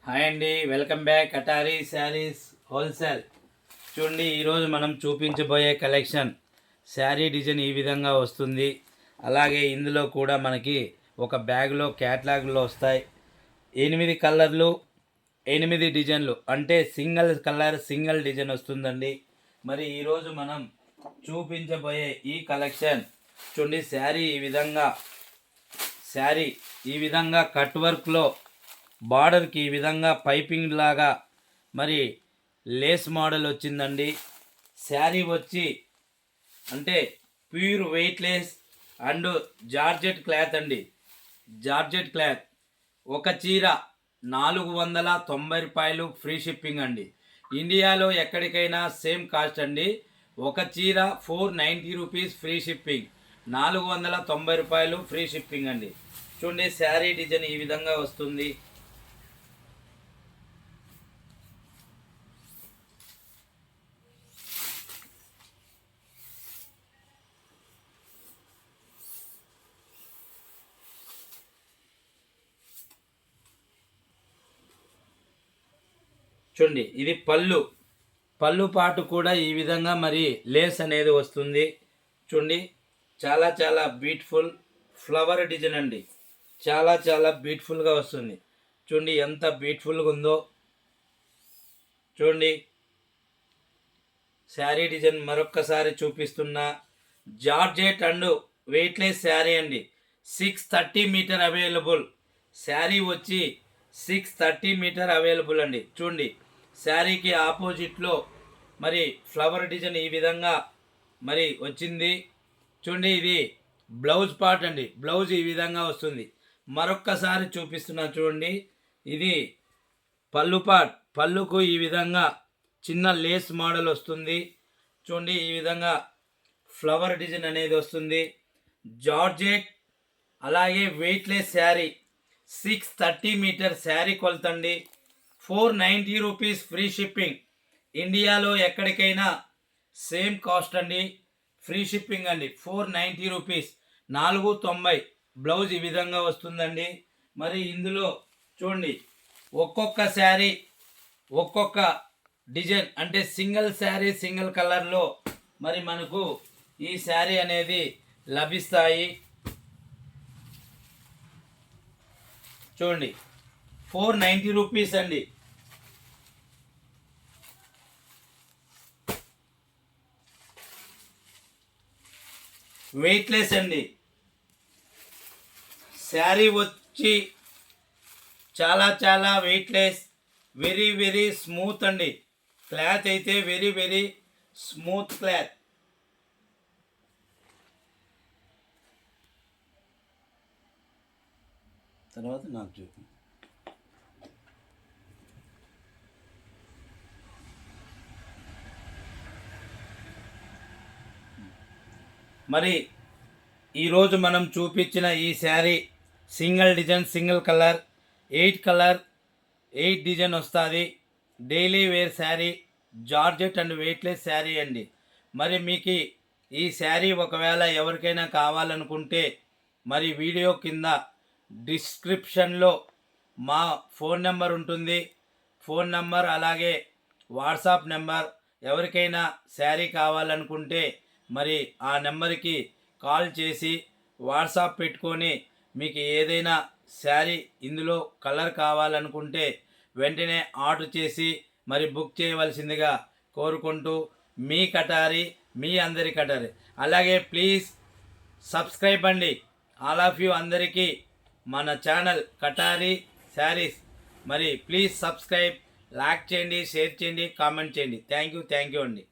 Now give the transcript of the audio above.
Hi అండి, welcome back కటారీ saris wholesale. చూడండి, ఈరోజు మనం చూపించబోయే కలెక్షన్ శారీ డిజైన్ ఈ విధంగా వస్తుంది. అలాగే ఇందులో కూడా మనకి ఒక బ్యాగ్లో క్యాట్లాగ్లో వస్తాయి. 8 కలర్లు 8 డిజైన్లు, అంటే సింగిల్ కలర్ సింగిల్ డిజైన్ వస్తుందండి. మరి ఈరోజు మనం చూపించబోయే ఈ కలెక్షన్ చూడండి, శారీ ఈ విధంగా కట్ వర్క్లో బార్డర్కి ఈ విధంగా పైపింగ్ లాగా మరి లేస్ మోడల్ వచ్చిందండి. శారీ వచ్చి అంటే pure weightless and georgette cloth అండి. Georgette cloth. ఒక చీర 490 రూపాయలు, ఫ్రీ షిప్పింగ్ అండి. ఇండియాలో ఎక్కడికైనా సేమ్ కాస్ట్ అండి. ఒక చీర 490 రూపీస్, ఫ్రీ షిప్పింగ్. 490 రూపాయలు, ఫ్రీ షిప్పింగ్ అండి. చూడండి, శారీ డిజైన్ ఈ విధంగా వస్తుంది. చూడండి, ఇది పళ్ళు పాటు కూడా ఈ విధంగా మరి లేస్ అనేది వస్తుంది. చూడండి, చాలా చాలా బ్యూటిఫుల్ ఫ్లవర్ డిజైన్ అండి. చాలా చాలా బ్యూటిఫుల్గా వస్తుంది. చూడండి ఎంత బ్యూటిఫుల్గా ఉందో. చూడండి, శారీ డిజైన్ మరొక్కసారి చూపిస్తున్నా. జార్జెట్ అండ్ వెయిట్లెస్ శారీ అండి. 630 మీటర్ అవైలబుల్. శారీ వచ్చి 630 మీటర్ అవైలబుల్ అండి. చూడండి, శారీకి ఆపోజిట్లో మరి ఫ్లవర్ డిజైన్ ఈ విధంగా మరి వచ్చింది. చూడండి, ఇది బ్లౌజ్ పార్ట్ అండి. బ్లౌజ్ ఈ విధంగా వస్తుంది. మరొక్కసారి చూపిస్తున్నా చూడండి, ఇది పళ్ళు పార్ట్. పళ్ళుకు ఈ విధంగా చిన్న లేస్ మోడల్ వస్తుంది. చూడండి, ఈ విధంగా ఫ్లవర్ డిజైన్ అనేది వస్తుంది. జార్జెట్ అలాగే వెయిట్లెస్ శారీ. 630 మీటర్ శారీ కొలతండి. 490 రూపీస్, ఫ్రీ షిప్పింగ్. ఇండియాలో ఎక్కడికైనా సేమ్ కాస్ట్ అండి. ఫ్రీ షిప్పింగ్ అండి. 490 రూపీస్, 490. బ్లౌజ్ ఈ విధంగా వస్తుందండి. మరి ఇందులో చూడండి, ఒక్కొక్క శారీ ఒక్కొక్క డిజైన్, అంటే సింగిల్ శారీ సింగిల్ కలర్లో మరి మనకు ఈ శారీ అనేది లభిస్తాయి. చూడండి, 490 రూపీస్ అండి. వెయిట్లెస్ అండి. శారీ వచ్చి చాలా చాలా వెయిట్లెస్, వెరీ వెరీ స్మూత్ అండి. క్లాత్ అయితే వెరీ వెరీ స్మూత్ క్లాత్. తర్వాత నాకు చూపి. మరి ఈరోజు మనం చూపించిన ఈ sari single design single colour 8 design వస్తుంది. Daily wear sari, georgette and weightless sari అండి. మరి మీకు ఈ శారీ ఒకవేళ ఎవరికైనా కావాలనుకుంటే మరి వీడియో కింద డిస్క్రిప్షన్లో మా ఫోన్ నెంబర్ ఉంటుంది. ఫోన్ నెంబర్ అలాగే వాట్సాప్ నెంబర్. ఎవరికైనా శారీ కావాలనుకుంటే మరి ఆ నెంబర్కి కాల్ చేసి వాట్సాప్ పెట్టుకొని మీకు ఏదైనా శారీ ఇందులో కలర్ కావాలనుకుంటే వెంటనే ఆర్డర్ చేసి మరి బుక్ చేయవలసిందిగా కోరుకుంటూ, మీ కటారి, మీ అందరి కటారి. అలాగే ప్లీజ్ సబ్స్క్రైబ్ అండి. ఆల్ ఆఫ్ యూ అందరికీ మన ఛానల్ కటారీ శారీస్. మరి ప్లీజ్ సబ్స్క్రైబ్, లైక్ చేయండి, షేర్ చేయండి, కామెంట్ చేయండి. థ్యాంక్ యూ అండి.